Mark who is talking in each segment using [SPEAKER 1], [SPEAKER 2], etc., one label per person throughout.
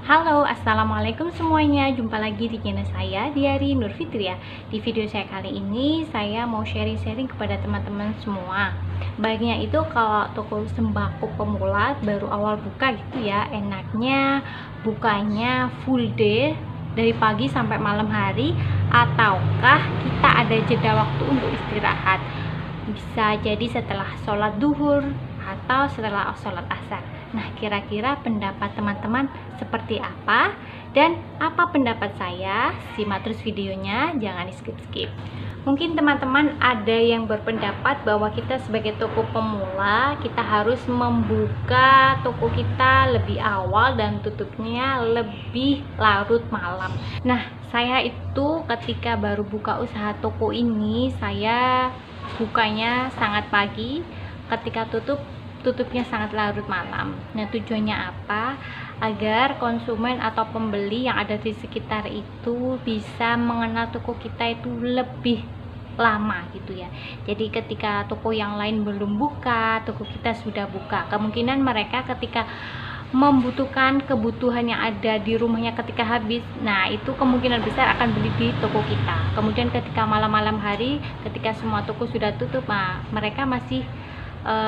[SPEAKER 1] Halo, assalamualaikum semuanya. Jumpa lagi di channel saya, Diari Nur Fitria. Di video saya kali ini, saya mau sharing-sharing kepada teman-teman semua. Baiknya itu kalau toko sembako pemula baru awal buka gitu ya, enaknya bukanya full day dari pagi sampai malam hari, ataukah kita ada jeda waktu untuk istirahat. Bisa jadi setelah sholat duhur atau setelah sholat asar. Nah, kira-kira pendapat teman-teman seperti apa? Dan apa pendapat saya? Simak terus videonya, jangan di-skip-skip. Mungkin teman-teman ada yang berpendapat bahwa kita sebagai toko pemula, kita harus membuka toko kita lebih awal dan tutupnya lebih larut malam. Nah, saya itu ketika baru buka usaha toko ini, saya bukanya sangat pagi, ketika tutupnya sangat larut malam. Nah, tujuannya apa? Agar konsumen atau pembeli yang ada di sekitar itu bisa mengenal toko kita itu lebih lama gitu ya. Jadi ketika toko yang lain belum buka, toko kita sudah buka. Kemungkinan mereka ketika membutuhkan kebutuhan yang ada di rumahnya ketika habis, nah itu kemungkinan besar akan beli di toko kita. Kemudian ketika malam-malam hari, ketika semua toko sudah tutup, nah mereka masih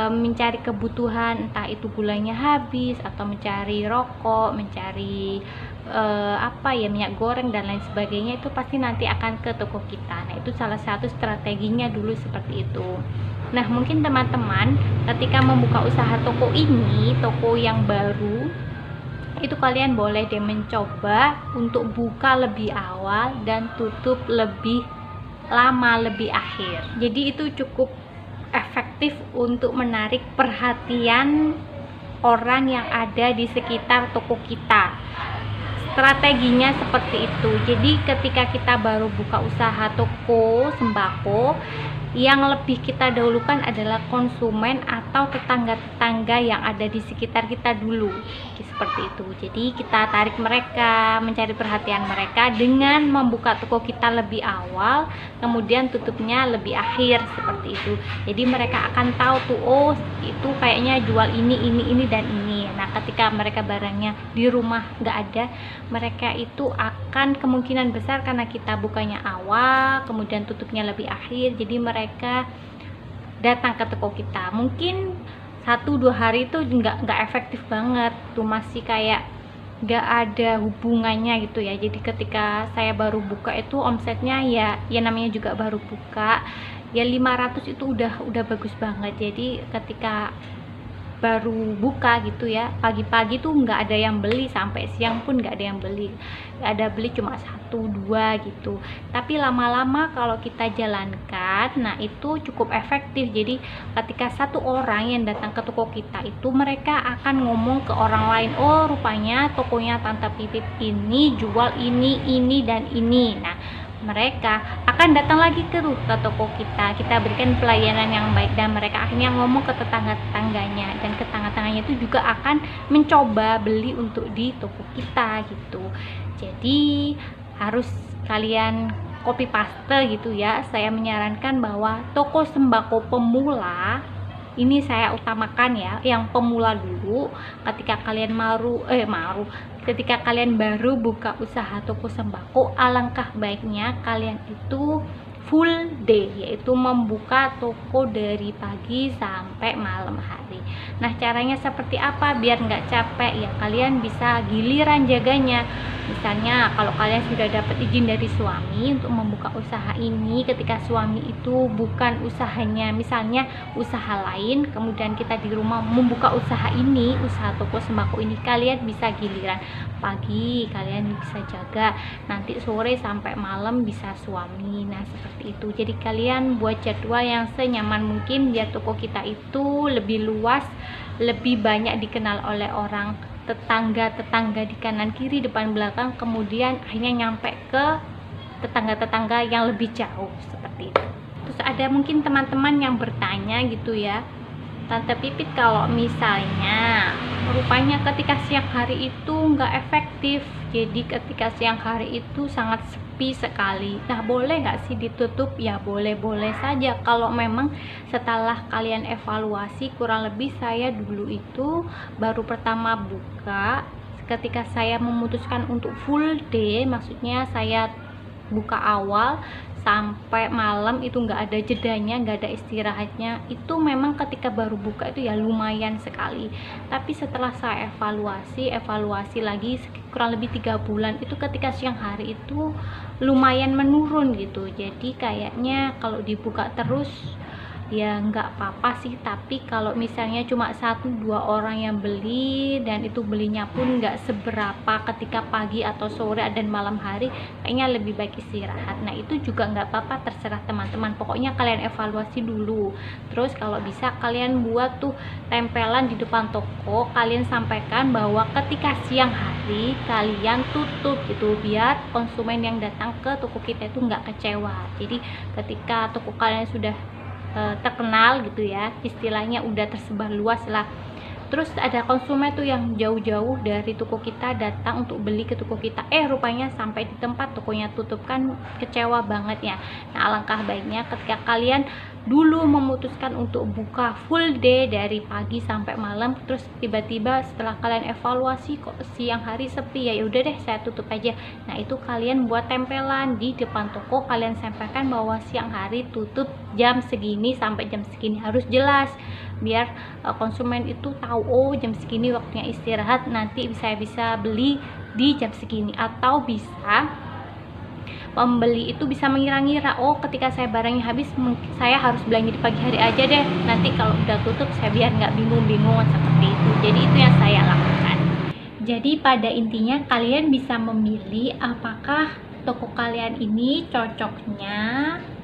[SPEAKER 1] mencari kebutuhan, entah itu gulanya habis atau mencari rokok, mencari minyak goreng dan lain sebagainya, itu pasti nanti akan ke toko kita. Nah, itu salah satu strateginya dulu seperti itu. Nah, mungkin teman-teman ketika membuka usaha toko ini, toko yang baru, itu kalian boleh deh mencoba untuk buka lebih awal dan tutup lebih lama, lebih akhir. Jadi itu cukup efektif untuk menarik perhatian orang yang ada di sekitar toko kita. Strateginya seperti itu. Jadi ketika kita baru buka usaha toko sembako, yang lebih kita dahulukan adalah konsumen atau tetangga-tetangga yang ada di sekitar kita dulu, seperti itu. Jadi kita tarik mereka, mencari perhatian mereka dengan membuka toko kita lebih awal, kemudian tutupnya lebih akhir, seperti itu. Jadi mereka akan tahu tuh, oh itu kayaknya jual ini dan ini. Nah, ketika mereka barangnya di rumah nggak ada, mereka itu akan kemungkinan besar, karena kita bukanya awal kemudian tutupnya lebih akhir, jadi mereka datang ke toko kita. Mungkin 1-2 hari itu nggak efektif banget tuh, masih kayak nggak ada hubungannya gitu ya. Jadi ketika saya baru buka itu omsetnya ya namanya juga baru buka ya 500 itu udah bagus banget. Jadi ketika baru buka gitu ya, pagi-pagi tuh nggak ada yang beli, sampai siang pun nggak ada yang beli, nggak ada beli, cuma 1-2 gitu. Tapi lama-lama kalau kita jalankan, nah itu cukup efektif. Jadi ketika satu orang yang datang ke toko kita itu, mereka akan ngomong ke orang lain, oh rupanya tokonya Tante Pipit ini jual ini dan ini. Nah, mereka akan datang lagi ke toko kita berikan pelayanan yang baik, dan mereka akhirnya ngomong ke tetangga-tetangganya, dan tetangga-tetangganya itu juga akan mencoba beli untuk di toko kita gitu. Jadi harus kalian copy paste gitu ya. Saya menyarankan bahwa toko sembako pemula ini saya utamakan ya, yang pemula dulu. Ketika kalian ketika kalian baru buka usaha toko sembako, alangkah baiknya kalian itu full day, yaitu membuka toko dari pagi sampai malam hari. Nah, caranya seperti apa biar nggak capek ya? Kalian bisa giliran jaganya. Misalnya kalau kalian sudah dapat izin dari suami untuk membuka usaha ini, ketika suami itu bukan usahanya, misalnya usaha lain, kemudian kita di rumah membuka usaha ini, usaha toko sembako ini, kalian bisa giliran pagi kalian bisa jaga, nanti sore sampai malam bisa suami. Nah, seperti itu. Jadi kalian buat jadwal yang senyaman mungkin biar toko kita itu lebih luas, lebih banyak dikenal oleh orang, tetangga-tetangga di kanan kiri depan belakang, kemudian akhirnya nyampe ke tetangga-tetangga yang lebih jauh, seperti itu. Terus ada mungkin teman-teman yang bertanya gitu ya, Tante Pipit kalau misalnya rupanya ketika siang hari itu nggak efektif, jadi ketika siang hari itu sangat sepi sekali, nah boleh nggak sih ditutup? Ya boleh-boleh saja kalau memang setelah kalian evaluasi. Kurang lebih saya dulu itu baru pertama buka ketika saya memutuskan untuk full day, maksudnya saya buka awal sampai malam itu nggak ada jedanya, nggak ada istirahatnya, itu memang ketika baru buka itu ya lumayan sekali. Tapi setelah saya evaluasi lagi kurang lebih 3 bulan, itu ketika siang hari itu lumayan menurun gitu. Jadi kayaknya kalau dibuka terus ya nggak apa-apa sih, tapi kalau misalnya cuma 1-2 orang yang beli dan itu belinya pun nggak seberapa ketika pagi atau sore dan malam hari, kayaknya lebih baik istirahat. Nah itu juga nggak apa-apa, terserah teman-teman, pokoknya kalian evaluasi dulu. Terus kalau bisa kalian buat tuh tempelan di depan toko, kalian sampaikan bahwa ketika siang hari kalian tutup gitu, biar konsumen yang datang ke toko kita itu nggak kecewa. Jadi ketika toko kalian sudah terkenal gitu ya, istilahnya udah tersebar luas lah, terus ada konsumen tuh yang jauh-jauh dari toko kita datang untuk beli ke toko kita, rupanya sampai di tempat tokonya tutup, kan kecewa banget ya. Nah alangkah baiknya ketika kalian dulu memutuskan untuk buka full day dari pagi sampai malam, terus tiba-tiba setelah kalian evaluasi kok siang hari sepi, ya udah deh saya tutup aja. Nah itu kalian buat tempelan di depan toko, kalian sampaikan bahwa siang hari tutup jam segini sampai jam segini, harus jelas biar konsumen itu tahu, oh jam segini waktunya istirahat, nanti saya bisa beli di jam segini. Atau bisa pembeli itu bisa mengira-ngira, oh ketika saya barangnya habis saya harus belanja di pagi hari aja deh, nanti kalau udah tutup saya biar nggak bingung-bingung, seperti itu. Jadi itu yang saya lakukan. Jadi pada intinya kalian bisa memilih apakah toko kalian ini cocoknya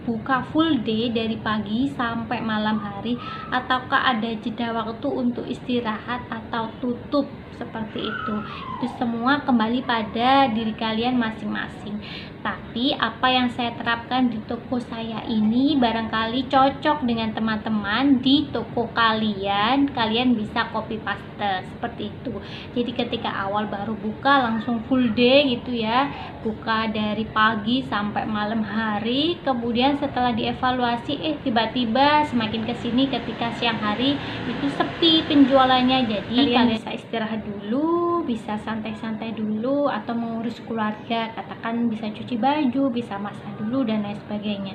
[SPEAKER 1] buka full day dari pagi sampai malam hari, ataukah ada jeda waktu untuk istirahat atau tutup, seperti itu. Itu semua kembali pada diri kalian masing-masing. Tapi apa yang saya terapkan di toko saya ini barangkali cocok dengan teman-teman di toko kalian, kalian bisa copy paste seperti itu. Jadi ketika awal baru buka langsung full day gitu ya, buka dari pagi sampai malam hari, kemudian setelah dievaluasi tiba-tiba semakin kesini ketika siang hari itu sepi penjualannya. Jadi kalian bisa istirahat dulu, bisa santai-santai dulu, atau mengurus keluarga, katakan bisa cuci baju, bisa masak dulu dan lain sebagainya.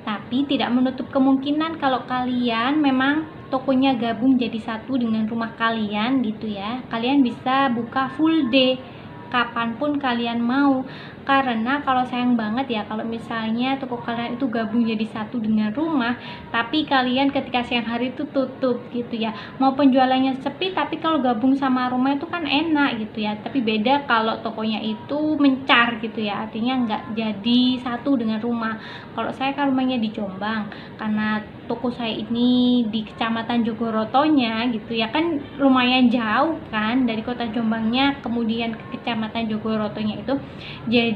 [SPEAKER 1] Tapi tidak menutup kemungkinan kalau kalian memang tokonya gabung jadi satu dengan rumah kalian gitu ya, kalian bisa buka full day kapanpun kalian mau. Karena kalau sayang banget ya kalau misalnya toko kalian itu gabung jadi satu dengan rumah, tapi kalian ketika siang hari itu tutup gitu ya, mau penjualannya sepi tapi kalau gabung sama rumah itu kan enak gitu ya. Tapi beda kalau tokonya itu mencar gitu ya, artinya nggak jadi satu dengan rumah. Kalau saya kan rumahnya di Jombang, karena toko saya ini di Kecamatan Jogorotonya gitu ya, kan lumayan jauh kan dari kota Jombangnya kemudian ke Kecamatan Jogorotonya itu.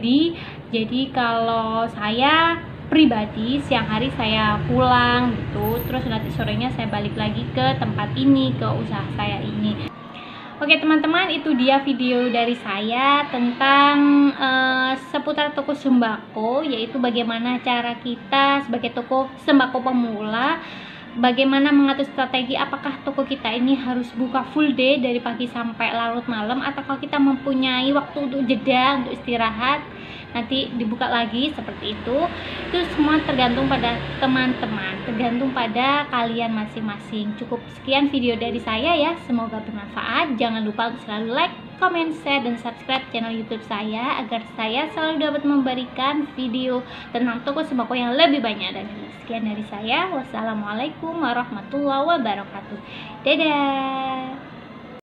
[SPEAKER 1] Jadi kalau saya pribadi siang hari saya pulang gitu, terus nanti sorenya saya balik lagi ke tempat ini, ke usaha saya ini. Oke teman-teman, itu dia video dari saya tentang seputar toko sembako, yaitu bagaimana cara kita sebagai toko sembako pemula, bagaimana mengatur strategi, apakah toko kita ini harus buka full day dari pagi sampai larut malam, atau kalau kita mempunyai waktu untuk jeda, untuk istirahat, nanti dibuka lagi seperti itu. Itu semua tergantung pada teman-teman, tergantung pada kalian masing-masing. Cukup sekian video dari saya ya, semoga bermanfaat. Jangan lupa untuk selalu like, comment, share, dan subscribe channel YouTube saya agar saya selalu dapat memberikan video tentang toko sembako yang lebih banyak lagi. Sekian dari saya, wassalamualaikum warahmatullahi wabarakatuh. Dadah.